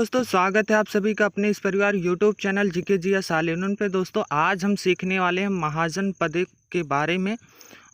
दोस्तों, स्वागत है आप सभी का अपने इस परिवार YouTube channel GK G S आलेनन पे। दोस्तों, आज हम सीखने वाले हैं महाजनपद के बारे में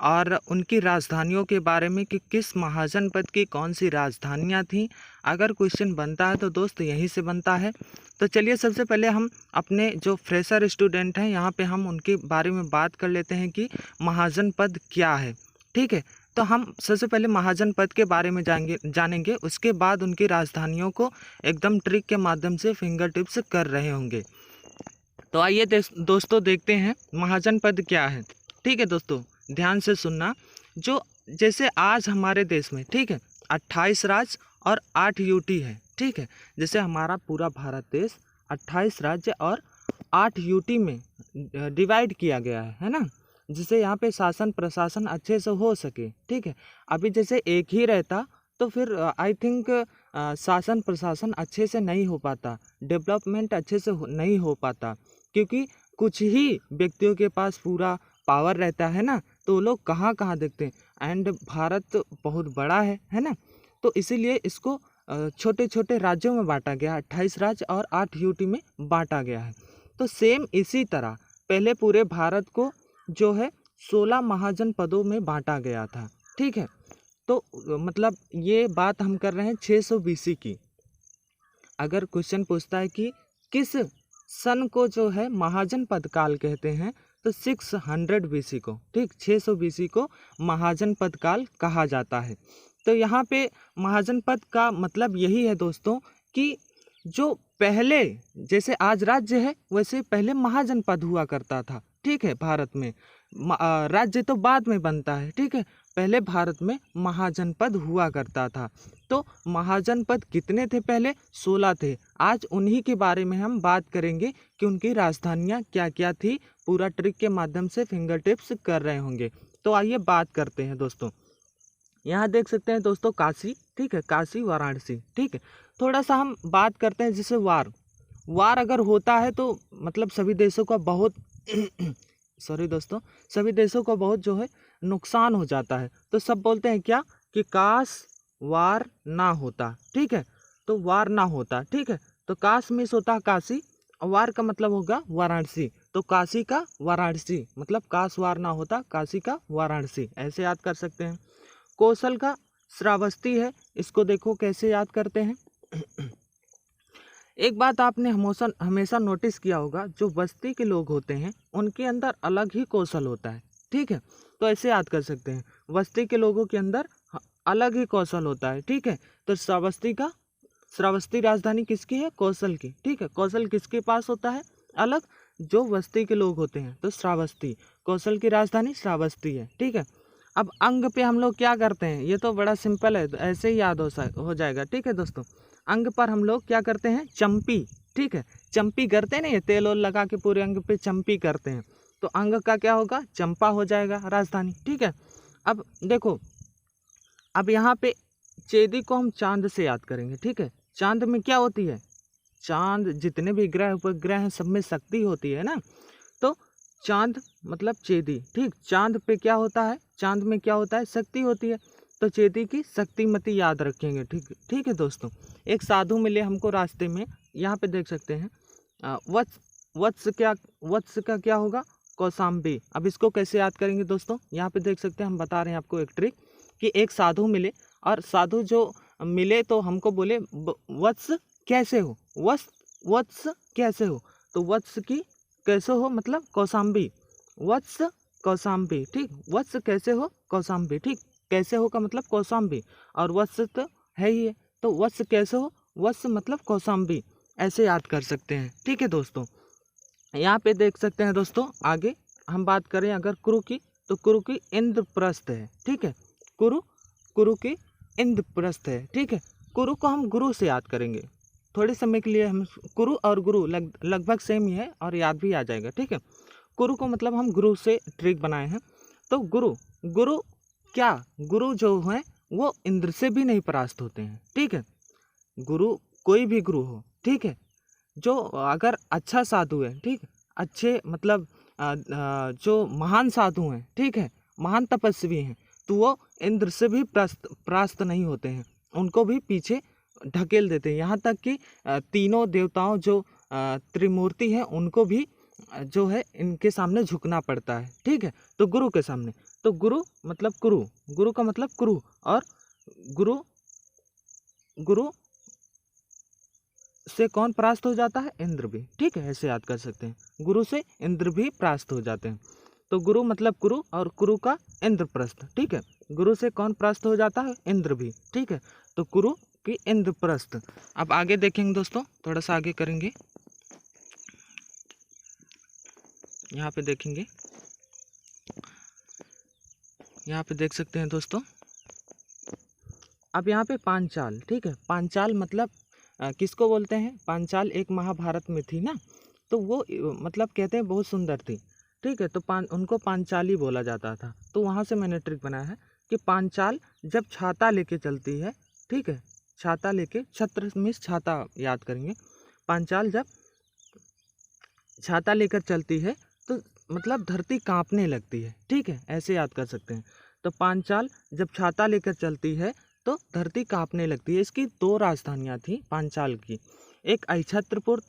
और उनकी राजधानियों के बारे में कि किस महाजनपद की कौन सी राजधानियां थीं। अगर क्वेश्चन बनता है तो दोस्त यहीं से बनता है। तो चलिए, सबसे पहले हम अपने जो फ्रेशर स्टूडेंट हैं यहाँ पे हम उनके बारे में बात कर लेते हैं कि महाजनपद क्या है। ठीक है, तो हम सबसे पहले महाजनपद के बारे में जानेंगे, उसके बाद उनकी राजधानियों को एकदम ट्रिक के माध्यम से फिंगर टिप्स कर रहे होंगे। तो आइए दोस्तों देखते हैं महाजनपद क्या है। ठीक है दोस्तों, ध्यान से सुनना। जो जैसे आज हमारे देश में, ठीक है, 28 राज्य और 8 यूटी है। ठीक है, जैसे हमारा पूरा भारत देश 28 राज्य और 8 यूटी में डिवाइड किया गया है ना, जिससे यहाँ पे शासन प्रशासन अच्छे से हो सके। ठीक है, अभी जैसे एक ही रहता तो फिर आई थिंक शासन प्रशासन अच्छे से नहीं हो पाता, डेवलपमेंट अच्छे से नहीं हो पाता, क्योंकि कुछ ही व्यक्तियों के पास पूरा पावर रहता है ना, तो वो लोग कहाँ कहाँ देखते हैं। एंड भारत बहुत बड़ा है ना, तो इसीलिए इसको छोटे छोटे राज्यों में बांटा गया, 28 राज्य और 8 यूटी में बांटा गया है। तो सेम इसी तरह पहले पूरे भारत को जो है 16 महाजनपदों में बांटा गया था। ठीक है, तो मतलब ये बात हम कर रहे हैं 600 बीसी की। अगर क्वेश्चन पूछता है कि किस सन को जो है महाजनपद काल कहते हैं, तो 600 बीसी को, ठीक, 600 बीसी को महाजनपद काल कहा जाता है। तो यहाँ पे महाजनपद का मतलब यही है दोस्तों कि जो पहले जैसे आज राज्य है वैसे पहले महाजनपद हुआ करता था। ठीक है, भारत में राज्य तो बाद में बनता है। ठीक है, पहले भारत में महाजनपद हुआ करता था। तो महाजनपद कितने थे पहले? 16 थे। आज उन्हीं के बारे में हम बात करेंगे कि उनकी राजधानियाँ क्या क्या थी। पूरा ट्रिक के माध्यम से फिंगर टिप्स कर रहे होंगे। तो आइए बात करते हैं दोस्तों। यहाँ देख सकते हैं दोस्तों काशी, ठीक है, काशी वाराणसी। ठीक है, थोड़ा सा हम बात करते हैं जैसे वार अगर होता है तो मतलब सभी देशों का बहुत सॉरी दोस्तों, सभी देशों को बहुत जो है नुकसान हो जाता है। तो सब बोलते हैं क्या कि काश वार ना होता। ठीक है, तो वार ना होता। ठीक है, तो काश मिस होता काशी, वार का मतलब होगा वाराणसी, तो काशी का वाराणसी, मतलब काश वार ना होता काशी का वाराणसी, ऐसे याद कर सकते हैं। कौशल का श्रावस्ती है, इसको देखो कैसे याद करते हैं। एक बात आपने हमेशा नोटिस किया होगा, जो बस्ती के लोग होते हैं उनके अंदर अलग ही कौशल होता है। ठीक है, तो ऐसे याद कर सकते हैं, बस्ती के लोगों के अंदर अलग ही कौशल होता है। ठीक है, तो श्रावस्ती राजधानी किसकी है? कौशल की। ठीक है, कौशल किसके पास होता है? अलग, जो बस्ती के लोग होते हैं, तो श्रावस्ती, कौशल की राजधानी श्रावस्ती है। ठीक है, अब अंग पे हम लोग क्या करते हैं, ये तो बड़ा सिंपल है, तो ऐसे ही याद हो जाएगा। ठीक है दोस्तों, अंग पर हम लोग क्या करते हैं? चंपी। ठीक है, चंपी करते हैं ना, ये तेल ओल लगा के पूरे अंग पे चंपी करते हैं, तो अंग का क्या होगा? चंपा हो जाएगा राजधानी। ठीक है, अब देखो, अब यहाँ पे चेदी को हम चांद से याद करेंगे। ठीक है, चांद में क्या होती है? चांद, जितने भी ग्रह उपग्रह हैं सब में शक्ति होती है ना, तो चांद मतलब चेदी। ठीक, चांद पे क्या होता है? चांद में क्या होता है? शक्ति होती है, तो चेदी की शक्तिमती याद रखेंगे। ठीक है दोस्तों, एक साधु मिले हमको रास्ते में, यहाँ पे देख सकते हैं वत्स का क्या होगा? कौशाम्बी। अब इसको कैसे याद करेंगे दोस्तों? यहाँ पे देख सकते हैं, हम बता रहे हैं आपको एक ट्रिक कि एक साधु मिले और साधु जो मिले तो हमको बोले वत्स कैसे हो? वत्स कैसे हो? तो वत्स की कैसे हो मतलब कौशाम्बी, वत्स कौशाम्बी। ठीक, वत्स कैसे हो? कौशाम्बी। ठीक, कैसे हो का मतलब कौशाम्बी, और वत्स तो है ही है, तो वत्स कैसे हो, वत्स मतलब कौशाम्बी, ऐसे याद कर सकते हैं। ठीक है दोस्तों, यहाँ पे देख सकते हैं दोस्तों, आगे हम बात करें अगर कुरु की, तो कुरु की इंद्रप्रस्थ है। ठीक है, कुरु की इंद्रप्रस्थ है। ठीक है, कुरु को हम गुरु से याद करेंगे, थोड़े समय के लिए हम कुरु और गुरु लगभग सेम ही है और याद भी आ जाएगा। ठीक है, कुरु को मतलब हम गुरु से ट्रिक बनाए हैं, तो गुरु क्या, गुरु जो हैं वो इंद्र से भी नहीं परास्त होते हैं। ठीक है, गुरु कोई भी गुरु हो, ठीक है, जो अगर अच्छा साधु है, ठीक, अच्छे मतलब जो महान साधु हैं, ठीक है, महान तपस्वी हैं, तो वो इंद्र से भी परास्त नहीं होते हैं, उनको भी पीछे ढकेल देते हैं। यहाँ तक कि तीनों देवताओं जो त्रिमूर्ति हैं उनको भी जो है इनके सामने झुकना पड़ता है, ठीक है। तो गुरु के सामने, तो गुरु मतलब कुरु, गुरु का मतलब कुरु, और गुरु गुरु से कौन परास्त हो जाता है? इंद्र भी, ठीक है। ऐसे याद कर सकते हैं, गुरु से इंद्र भी परास्त हो जाते हैं। तो गुरु मतलब कुरु और कुरु का इंद्रप्रस्थ, ठीक है। गुरु से कौन परास्त हो जाता है? इंद्र भी, ठीक है। तो कुरु की इंद्रप्रस्थ। अब आगे देखेंगे दोस्तों, थोड़ा सा आगे करेंगे, यहाँ पे देखेंगे, यहाँ पे देख सकते हैं दोस्तों। अब यहाँ पे पांचाल, ठीक है। पांचाल मतलब किसको बोलते हैं? पांचाल एक महाभारत में थी ना, तो वो मतलब कहते हैं बहुत सुंदर थी, ठीक है। तो उनको पांचाली बोला जाता था। तो वहाँ से मैंने ट्रिक बनाया है कि पांचाल जब छाता लेके चलती है, ठीक है, छाता लेके, छत्र मीन्स छाता याद करेंगे। पांचाल जब छाता लेकर चलती है तो मतलब धरती कांपने लगती है, ठीक है। ऐसे याद कर सकते हैं। तो पांचाल जब छाता लेकर चलती है तो धरती कांपने लगती है। इसकी दो राजधानियाँ थी पांचाल की, एक अहिछत्रपुर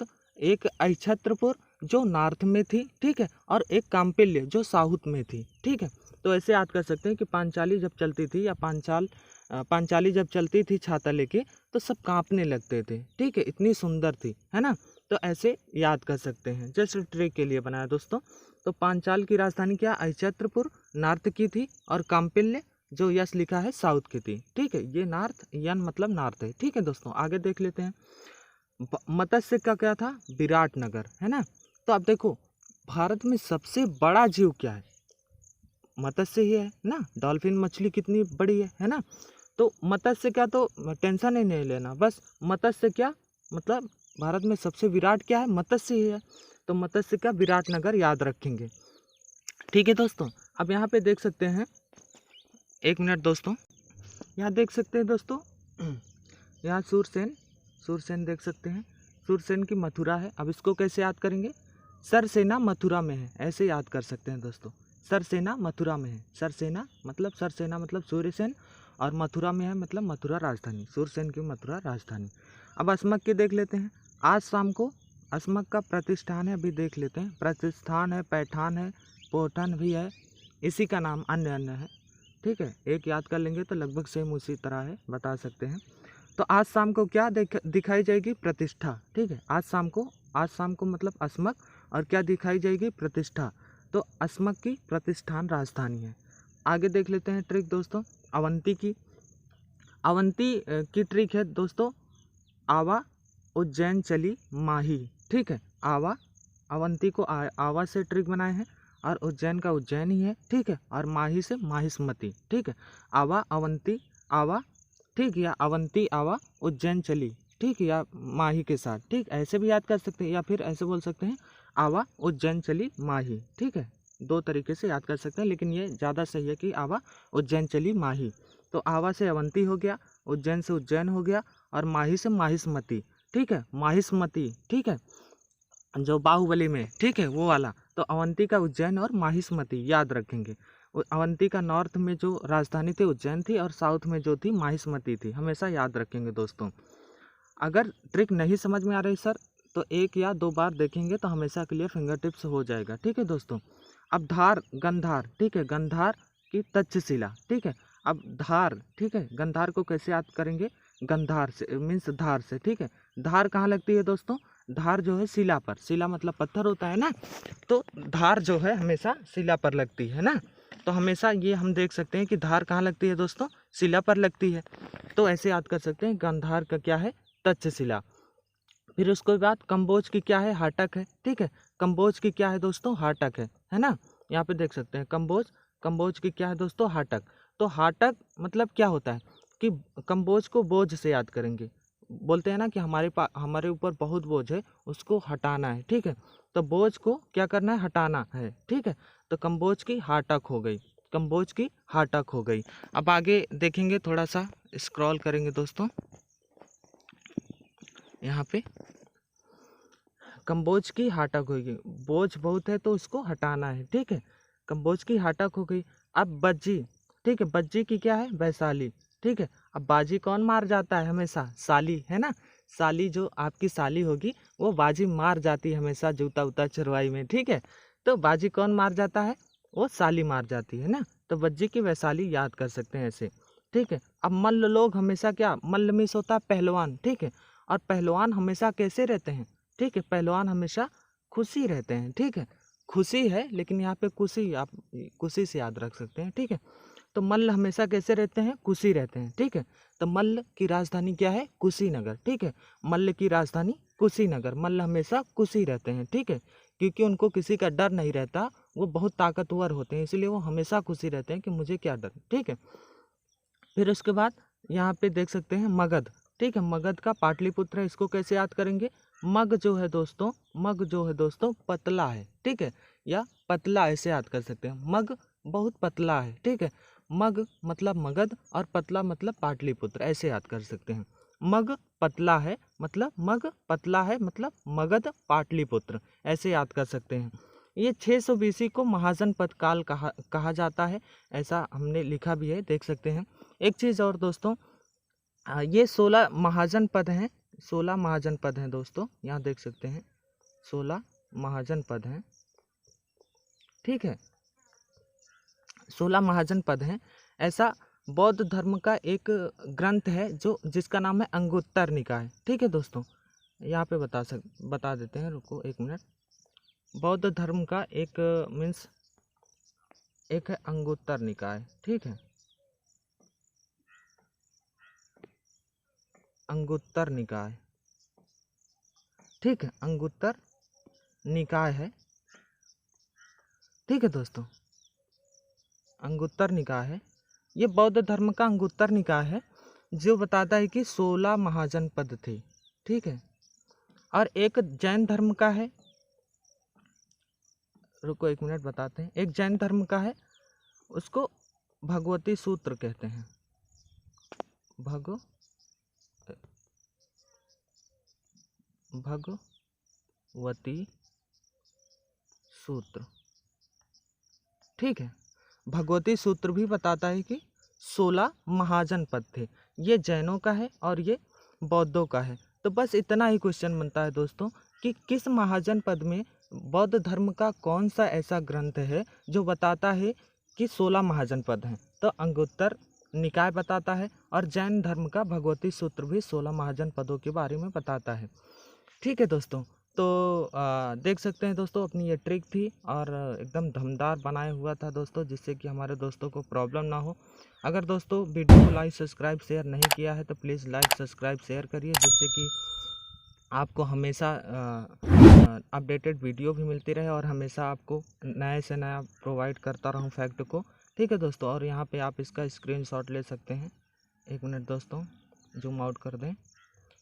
जो नॉर्थ में थी, ठीक है, और एक काम्पिल्य जो साउथ में थी, ठीक है। तो ऐसे याद कर सकते हैं कि पांचाली जब चलती थी या पांचाली जब चलती थी छाता लेके तो सब कांपने लगते थे, ठीक है, इतनी सुंदर थी, है ना। तो ऐसे याद कर सकते हैं, जस्ट ट्रिक के लिए बनाया दोस्तों। तो पांचाल की राजधानी क्या? अहिछत्रपुर नॉर्थ की थी, और काम्पिल्य जो यश लिखा है साउथ की थी, ठीक है। ये नॉर्थ, यन मतलब नॉर्थ है, ठीक है दोस्तों। आगे देख लेते हैं, मत्स्य का क्या था? विराटनगर, है ना। तो आप देखो, भारत में सबसे बड़ा जीव क्या है? मत्स्य ही है ना। डॉल्फिन मछली कितनी बड़ी है ना। तो मत्स्य क्या, तो टेंशन ही नहीं लेना, बस मत्स्य क्या मतलब भारत में सबसे विराट क्या है? मत्स्य ही है। तो मत्स्य का विराटनगर याद रखेंगे, ठीक है दोस्तों। अब यहाँ पे देख सकते हैं, एक मिनट दोस्तों, यहाँ देख सकते हैं दोस्तों, यहाँ सूरसेन देख सकते हैं। सूरसेन की मथुरा है। अब इसको कैसे याद करेंगे? सरसेना मथुरा में है, ऐसे याद कर सकते हैं दोस्तों। सरसेना मथुरा में है। सरसेना मतलब सूर्यसेन, और मथुरा में है मतलब मथुरा राजधानी, सूरसेन की मथुरा राजधानी। अब अस्मक के देख लेते हैं। आज शाम को अस्मक का प्रतिष्ठान है, अभी देख लेते हैं। प्रतिष्ठान है, पैठान है, पोठन भी है, इसी का नाम अन्य है, ठीक है। एक याद कर लेंगे तो लगभग सेम उसी तरह है, बता सकते हैं। तो आज शाम को क्या दिखाई जाएगी? प्रतिष्ठा, ठीक है। आज शाम को मतलब अस्मक, और क्या दिखाई जाएगी? प्रतिष्ठा। तो अस्मक की प्रतिष्ठान राजधानी है। आगे देख लेते हैं ट्रिक दोस्तों, अवंती की ट्रिक है दोस्तों, आवा उज्जैन चली माही, ठीक है। अवंती को आवा से ट्रिक बनाए हैं, और उज्जैन का उज्जैन ही है, ठीक है, और माही से माहिष्मती, ठीक है। आवा अवंती आवा, ठीक, या अवंती आवा उज्जैन चली, ठीक, या माही के साथ, ठीक, ऐसे भी याद कर सकते हैं, या फिर ऐसे बोल सकते हैं आवा उज्जैन चली माही, ठीक है। दो तरीके से याद कर सकते हैं, लेकिन ये ज़्यादा सही है कि आवा उज्जैन चली माही। तो आवा से अवंती हो गया, उज्जैन से उज्जैन हो गया, और माही से माहिष्मती, ठीक है, माहिष्मती, ठीक है, जो बाहुबली में, ठीक है, वो वाला। तो अवंती का उज्जैन और माहिष्मती याद रखेंगे। अवंती का नॉर्थ में जो राजधानी थी उज्जैन थी, और साउथ में जो थी माहिष्मती थी, हमेशा याद रखेंगे दोस्तों। अगर ट्रिक नहीं समझ में आ रही सर, तो एक या दो बार देखेंगे तो हमेशा के लिए फिंगर टिप्स हो जाएगा, ठीक है दोस्तों। अब धार, गंधार, ठीक है, गंधार की तक्षशिला, ठीक है। अब धार, ठीक है, गंधार को कैसे याद करेंगे? गंधार से मीन्स धार से, ठीक है। धार कहाँ लगती है दोस्तों? धार जो है शिला पर, शिला मतलब पत्थर होता है ना, तो धार जो है हमेशा शिला पर लगती है ना। तो हमेशा ये हम देख सकते हैं कि धार कहाँ लगती है दोस्तों? शिला पर लगती है। तो ऐसे याद कर सकते हैं, गंधार का क्या है? तक्षशिला। फिर उसके बाद कंबोज की क्या है? हाटक है, ठीक है। कंबोज की क्या है दोस्तों? हाटक है ना। यहाँ पे देख सकते हैं कंबोज की क्या है दोस्तों? हाटक। तो हाटक मतलब क्या होता है कि कंबोज को बोझ से याद करेंगे। बोलते हैं ना कि हमारे ऊपर बहुत बोझ है, उसको हटाना है, ठीक है। तो बोझ को क्या करना है? हटाना है, ठीक है। तो कंबोज की हाटक हो गई, कंबोज की हाटक हो गई। अब आगे देखेंगे, थोड़ा सा स्क्रॉल करेंगे दोस्तों। यहाँ पे कंबोज की हाटक होगी, बोझ बहुत है तो उसको हटाना है, ठीक है। कंबोज की हाटक हो गई। अब बज्जी, ठीक है, बज्जी की क्या है? वैशाली, ठीक है। अब बाजी कौन मार जाता है हमेशा? साली, है ना। साली जो आपकी साली होगी वो बाजी मार जाती है हमेशा जूता उता चरवाई में, ठीक है। तो बाजी कौन मार जाता है? वो साली मार जाती है ना। तो बज्जी की वैशाली याद कर सकते हैं ऐसे, ठीक है। अब मल्ल लोग हमेशा क्या, मल्ल मीन्स होता है पहलवान, ठीक है। और पहलवान हमेशा कैसे रहते हैं? ठीक है, पहलवान हमेशा खुशी रहते हैं, ठीक है। खुशी है लेकिन यहाँ पे कुशी, आप कुशी से याद रख सकते हैं, ठीक है। तो मल्ल हमेशा कैसे रहते हैं? कुशी रहते हैं, ठीक है। तो मल्ल की राजधानी क्या है? कुशीनगर, ठीक है। मल्ल की राजधानी कुशीनगर। मल्ल हमेशा कुशी रहते हैं, ठीक है, क्योंकि उनको किसी का डर नहीं रहता, वो बहुत ताकतवर होते हैं, इसलिए वो हमेशा खुशी रहते हैं कि मुझे क्या डर, ठीक है। फिर उसके बाद यहाँ पे देख सकते हैं मगध, ठीक है। मगध का पाटलिपुत्र है, इसको कैसे याद करेंगे? मग जो है दोस्तों, मग जो है दोस्तों पतला है, ठीक है, या पतला ऐसे याद कर सकते हैं। मग बहुत पतला है, ठीक है। मग मतलब मगध और पतला मतलब पाटलिपुत्र, ऐसे याद कर सकते हैं। मग पतला है मतलब, मग पतला है मतलब मगध पाटलिपुत्र, ऐसे याद कर सकते हैं। ये 600 BC को महाजनपद काल कहा जाता है, ऐसा हमने लिखा भी है, देख सकते हैं। एक चीज़ और दोस्तों, ये 16 महाजनपद हैं, 16 महाजनपद हैं दोस्तों, यहाँ देख सकते हैं 16 महाजनपद हैं, ठीक है। 16 महाजनपद हैं। ऐसा बौद्ध धर्म का एक ग्रंथ है जो जिसका नाम है अंगुत्तर निकाय, ठीक है दोस्तों। यहाँ पे बता देते हैं, रुको एक मिनट। बौद्ध धर्म का एक मीन्स एक है अंगुत्तर निकाय, ठीक है, अंगुत्तर निकाय, ठीक है, अंगुत्तर निकाय है, ठीक है दोस्तों, अंगुत्तर निकाय है। ये बौद्ध धर्म का अंगुत्तर निकाय है जो बताता है कि 16 महाजनपद थे, ठीक है। और एक जैन धर्म का है, रुको एक मिनट बताते हैं। एक जैन धर्म का है, उसको भगवती सूत्र कहते हैं, भगवती सूत्र, ठीक है। भगवती सूत्र भी बताता है कि 16 महाजनपद थे। ये जैनों का है और ये बौद्धों का है। तो बस इतना ही क्वेश्चन बनता है दोस्तों कि किस महाजनपद में बौद्ध धर्म का कौन सा ऐसा ग्रंथ है जो बताता है कि 16 महाजनपद हैं। तो अंगुत्तर निकाय बताता है और जैन धर्म का भगवती सूत्र भी 16 महाजनपदों के बारे में बताता है, ठीक है दोस्तों। तो देख सकते हैं दोस्तों, अपनी ये ट्रिक थी और एकदम दमदार बनाया हुआ था दोस्तों, जिससे कि हमारे दोस्तों को प्रॉब्लम ना हो। अगर दोस्तों वीडियो को लाइक सब्सक्राइब शेयर नहीं किया है तो प्लीज़ लाइक सब्सक्राइब शेयर करिए, जिससे कि आपको हमेशा अपडेटेड वीडियो भी मिलती रहे और हमेशा आपको नए से नया प्रोवाइड करता रहूं फैक्ट को, ठीक है दोस्तों। और यहाँ पे आप इसका स्क्रीनशॉट ले सकते हैं। एक मिनट दोस्तों, जूम आउट कर दें।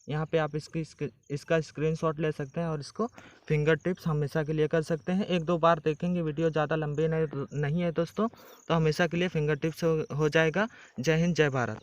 यहाँ पे आप इसका स्क्रीनशॉट ले सकते हैं और इसको फिंगर टिप्स हमेशा के लिए कर सकते हैं। 1-2 बार देखेंगे, वीडियो ज़्यादा लंबे नहीं है दोस्तों, तो हमेशा के लिए फिंगर टिप्स हो जाएगा। जय हिंद, जय भारत।